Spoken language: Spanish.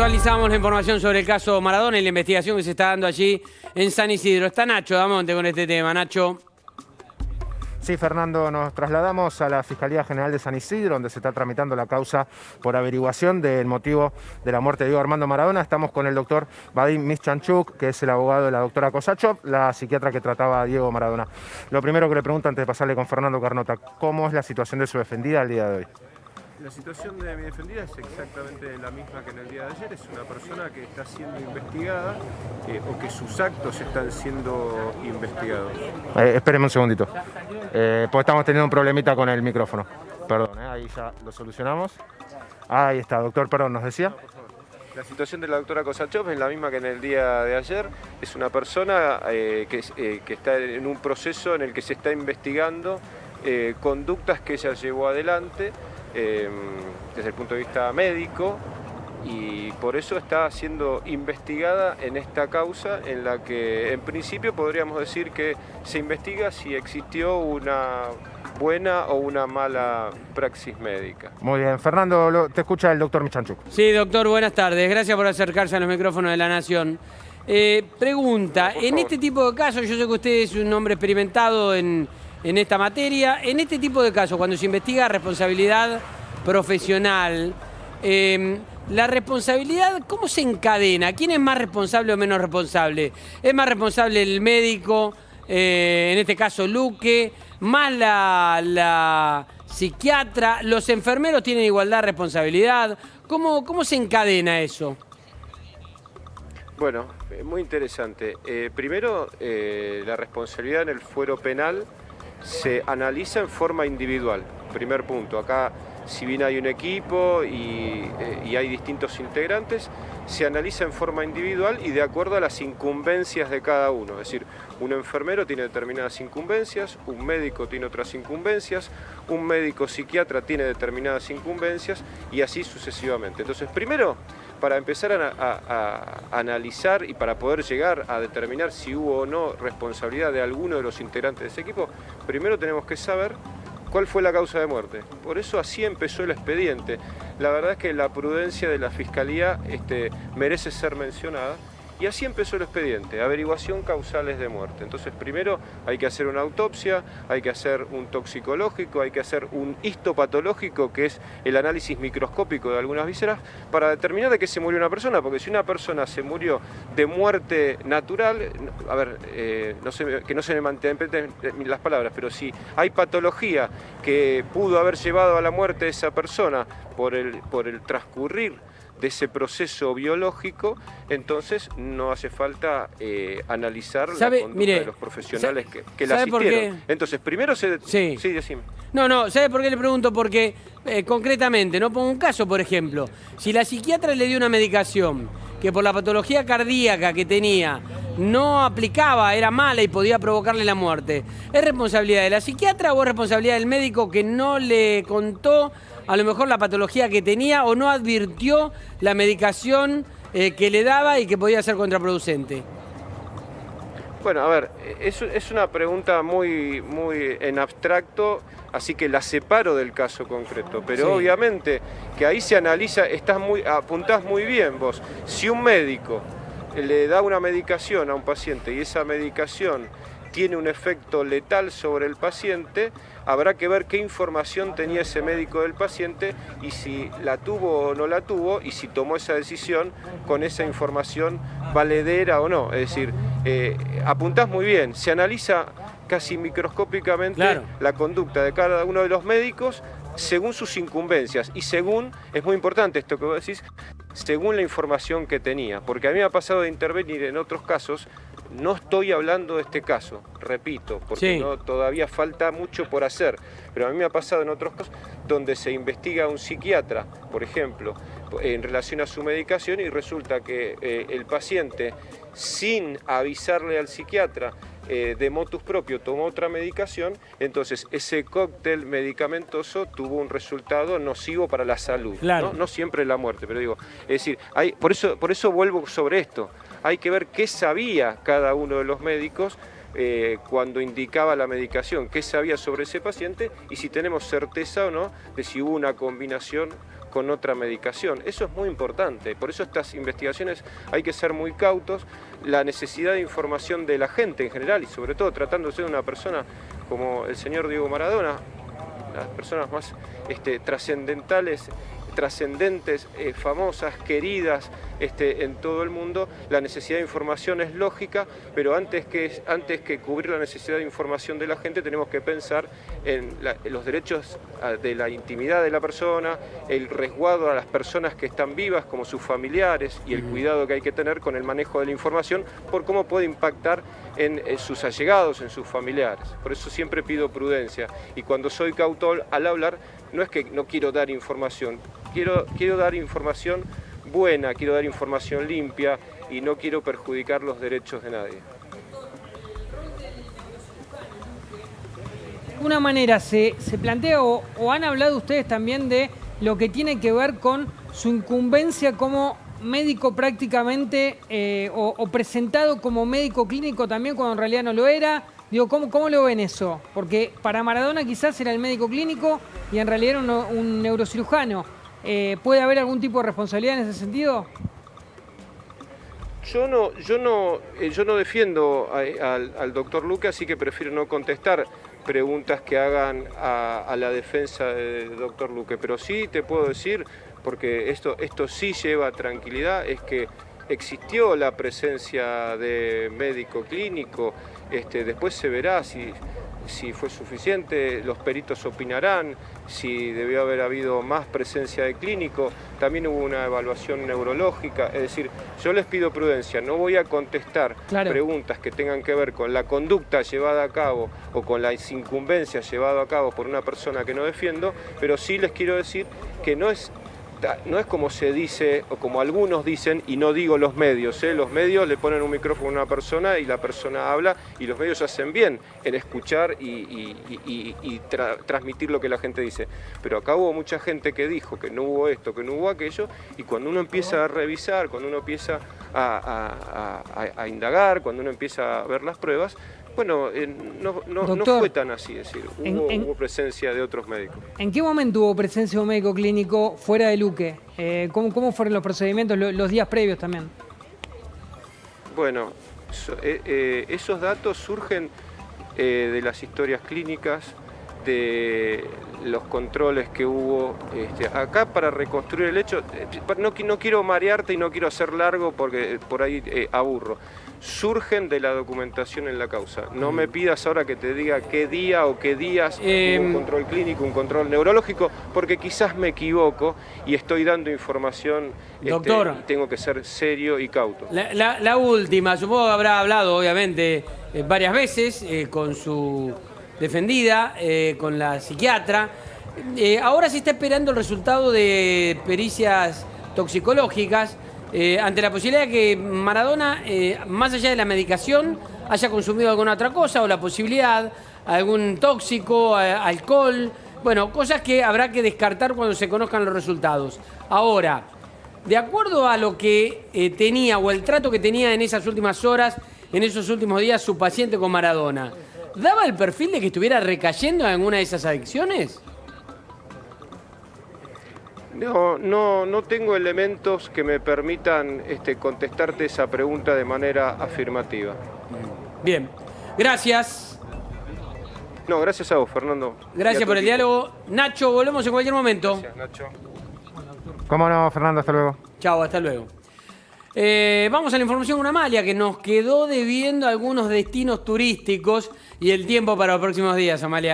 Actualizamos la información sobre el caso Maradona y la investigación que se está dando allí en San Isidro. Está Nacho Damonte con este tema. Nacho. Sí, Fernando, nos trasladamos a la Fiscalía General de San Isidro, donde se está tramitando la causa por averiguación del motivo de la muerte de Diego Armando Maradona. Estamos con el doctor Vadim Mischanchuk, que es el abogado de la doctora Kosachov, la psiquiatra que trataba a Diego Maradona. Lo primero que le pregunto antes de pasarle con Fernando Carnota, ¿cómo es la situación de su defendida al día de hoy? La situación de mi defendida es exactamente la misma que en el día de ayer. Es una persona que está siendo investigada o que sus actos están siendo investigados. Espéreme un segundito, porque estamos teniendo un problemita con el micrófono. Perdón, ahí ya lo solucionamos. Ahí está, doctor, perdón, ¿nos decía? La situación de la doctora Kosachov es la misma que en el día de ayer. Es una persona que está en un proceso en el que se está investigando conductas que ella llevó adelante desde el punto de vista médico, y por eso está siendo investigada en esta causa en la que en principio podríamos decir que se investiga si existió una buena o una mala praxis médica. Muy bien, Fernando, te escucha el doctor Mischanchuk. Sí, doctor, buenas tardes. Gracias por acercarse a los micrófonos de La Nación. Pregunta, en este tipo de casos, yo sé que usted es un hombre experimentado en esta materia, en este tipo de casos, cuando se investiga responsabilidad profesional, la responsabilidad, ¿cómo se encadena? ¿Quién es más responsable o menos responsable? ¿Es más responsable el médico, en este caso Luque, más la psiquiatra? ¿Los enfermeros tienen igualdad de responsabilidad? ¿Cómo se encadena eso? Bueno, muy interesante. Primero, la responsabilidad en el fuero penal se analiza en forma individual. Primer punto, acá si bien hay un equipo y hay distintos integrantes, se analiza en forma individual y de acuerdo a las incumbencias de cada uno. Es decir, un enfermero tiene determinadas incumbencias, un médico tiene otras incumbencias, un médico psiquiatra tiene determinadas incumbencias y así sucesivamente. Entonces, primero, para empezar a analizar y para poder llegar a determinar si hubo o no responsabilidad de alguno de los integrantes de ese equipo, primero tenemos que saber cuál fue la causa de muerte. Por eso así empezó el expediente. La verdad es que la prudencia de la Fiscalía merece ser mencionada. Y así empezó el expediente, averiguación causales de muerte. Entonces primero hay que hacer una autopsia, hay que hacer un toxicológico, hay que hacer un histopatológico, que es el análisis microscópico de algunas vísceras, para determinar de qué se murió una persona, porque si una persona se murió de muerte natural, a ver, que no se me malinterpreten las palabras, pero si hay patología que pudo haber llevado a la muerte de esa persona por el transcurrir de ese proceso biológico, entonces no hace falta analizar la conducta de los profesionales que la asistieron. Entonces, primero se... Sí, decime. No, ¿sabe por qué le pregunto? Porque concretamente, no pongo un caso, por ejemplo, si la psiquiatra le dio una medicación que por la patología cardíaca que tenía no aplicaba, era mala y podía provocarle la muerte, ¿es responsabilidad de la psiquiatra o es responsabilidad del médico que no le contó a lo mejor la patología que tenía o no advirtió la medicación que le daba y que podía ser contraproducente? Bueno, a ver, es una pregunta muy en abstracto, así que la separo del caso concreto, pero sí, obviamente que ahí se analiza, apuntás muy bien vos. Si un médico le da una medicación a un paciente y esa medicación tiene un efecto letal sobre el paciente, habrá que ver qué información tenía ese médico del paciente y si la tuvo o no la tuvo y si tomó esa decisión con esa información valedera o no. Es decir, apuntás muy bien, se analiza casi microscópicamente la conducta de cada uno de los médicos según sus incumbencias y según, es muy importante esto que vos decís, según la información que tenía, porque a mí me ha pasado de intervenir en otros casos. No estoy hablando de este caso, repito, porque todavía falta mucho por hacer, pero a mí me ha pasado en otros casos donde se investiga a un psiquiatra, por ejemplo, en relación a su medicación y resulta que el paciente, sin avisarle al psiquiatra, de motus propio tomó otra medicación, entonces ese cóctel medicamentoso tuvo un resultado nocivo para la salud, no siempre la muerte, pero digo, es decir, por eso vuelvo sobre esto. Hay que ver qué sabía cada uno de los médicos cuando indicaba la medicación, qué sabía sobre ese paciente y si tenemos certeza o no de si hubo una combinación con otra medicación. Eso es muy importante, por eso estas investigaciones hay que ser muy cautos. La necesidad de información de la gente en general y sobre todo tratándose de una persona como el señor Diego Maradona, las personas más trascendentes, famosas, queridas en todo el mundo, la necesidad de información es lógica, pero antes que cubrir la necesidad de información de la gente tenemos que pensar en los derechos de la intimidad de la persona, el resguardo a las personas que están vivas como sus familiares y el cuidado que hay que tener con el manejo de la información por cómo puede impactar en sus allegados, en sus familiares. Por eso siempre pido prudencia y cuando soy cauto al hablar no es que no quiero dar información, quiero dar información buena, quiero dar información limpia y no quiero perjudicar los derechos de nadie. De una manera se plantea o han hablado ustedes también de lo que tiene que ver con su incumbencia como médico prácticamente o presentado como médico clínico también cuando en realidad no lo era. Digo, ¿cómo lo ven eso? Porque para Maradona quizás era el médico clínico y en realidad era un neurocirujano. ¿Puede haber algún tipo de responsabilidad en ese sentido? Yo no defiendo al doctor Luque, así que prefiero no contestar preguntas que hagan a la defensa del doctor Luque. Pero sí te puedo decir, porque esto sí lleva tranquilidad, es que existió la presencia de médico clínico, después se verá si fue suficiente, los peritos opinarán, si debió haber habido más presencia de clínico, también hubo una evaluación neurológica, es decir, yo les pido prudencia, no voy a contestar preguntas que tengan que ver con la conducta llevada a cabo o con la incumbencia llevada a cabo por una persona que no defiendo, pero sí les quiero decir que no es como se dice o como algunos dicen, y no digo los medios, los medios le ponen un micrófono a una persona y la persona habla y los medios hacen bien en escuchar y transmitir lo que la gente dice. Pero acá hubo mucha gente que dijo que no hubo esto, que no hubo aquello, y cuando uno empieza a revisar, cuando uno empieza a indagar, cuando uno empieza a ver las pruebas, bueno, no fue tan así, es decir, hubo presencia de otros médicos. ¿En qué momento hubo presencia de un médico clínico fuera de Luque? ¿Cómo fueron los procedimientos, los días previos también? Bueno, esos datos surgen de las historias clínicas, de los controles que hubo acá para reconstruir el hecho. No quiero marearte y no quiero hacer largo porque por ahí aburro. Surgen de la documentación en la causa. No me pidas ahora que te diga qué día o qué días hubo un control clínico, un control neurológico, porque quizás me equivoco y estoy dando información. Doctor, y tengo que ser serio y cauto. La última, supongo que habrá hablado obviamente varias veces con su defendida, con la psiquiatra. Ahora se está esperando el resultado de pericias toxicológicas ante la posibilidad de que Maradona, más allá de la medicación, haya consumido alguna otra cosa o la posibilidad, algún tóxico, alcohol, bueno, cosas que habrá que descartar cuando se conozcan los resultados. Ahora, de acuerdo a lo que tenía o el trato que tenía en esas últimas horas, en esos últimos días su paciente con Maradona, ¿daba el perfil de que estuviera recayendo en alguna de esas adicciones? No tengo elementos que me permitan contestarte esa pregunta de manera afirmativa. Bien, gracias. No, gracias a vos, Fernando. Gracias por el diálogo. Nacho, volvemos en cualquier momento. Gracias, Nacho. ¿Cómo no, Fernando? Hasta luego. Chao, hasta luego. Vamos a la información con Amalia, que nos quedó debiendo algunos destinos turísticos y el tiempo para los próximos días, Amalia.